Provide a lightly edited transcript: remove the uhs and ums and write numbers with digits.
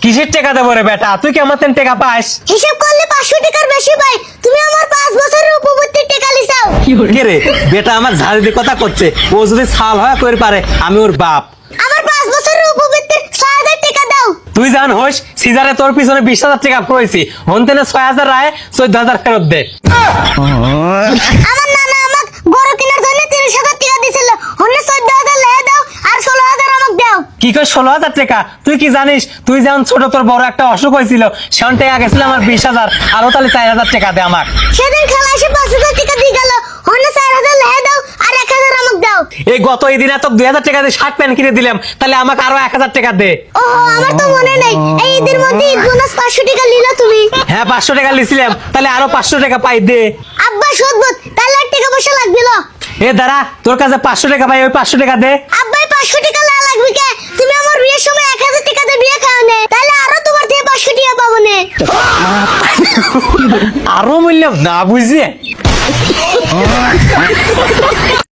কিসের টাকা দেবো রে বেটা? তুই কেমন টাকা পাস? হিসাব করলে 500 টাকার বেশি পাই। তুমি আমার 5 বছরের উপবর্তী টাকা লিসাও। কে রে বেটা আমার ঝাড়ি দিয়ে কথা করছে, ও যদি ছাল হয় করে পারে আমি ওর বাপ। আমার 5 বছরের উপবর্তী 6000 টাকা দাও। তুই জান হোস সিজারে তোর পিছনে 20,000 টাকা করেছি, হনতেনে 6,000 রায় 14,000 ফেরত দে। আমার নানা আমাক গরু কেনার জন্য 30,000 টাকা দিছিল, হন্নে 14,000 লেহে দাও আর 16,000 আমাক দাও। কি কই 16,000 টাকা? তুই কি জানিস তুই যেমন ছোট তোর বড় একটা অসুখ হয়েছিল সেমন টাকা গেছিল আমার 20,000, আরো তাহলে 4,000 টাকা দে আমার। সেদিন খেলা এসে 5,000 টাকা দিয়ে গেল, হন্নে 4,000 লেহে দাও আর 1,000 আমাক দাও। এই গত এই দিনে তো 2,000 টাকা দিয়ে শার্ট প্যান্ট কিনে দিলাম, তাহলে আমাকে আরো 1,000 টাকা দে। ও আমার তো মনে নেই, এই ঈদের মধ্যে ঈদ বোনাস 500 টাকা নিলো তুমি। হ্যাঁ 500 টাকা লিছিলাম, তাহলে আরো 500 টাকা পাই দে। আব্বা সদবত তাহলে 1 টাকা পয়সা লাগবে না। এ দাঁড়া, তোর কাছে 500 টাকা পাই, ওই 500 টাকা দে। আব্বাই 500 টাকা লা লাগবে কে? তুমি আমার বিয়ের সময় 1,000 টাকা দিয়ে বিয়ে খাও নে, তাহলে আরো তোমার থেকে 500 টাকা পাবো নে। আরো মূল্য না বুঝে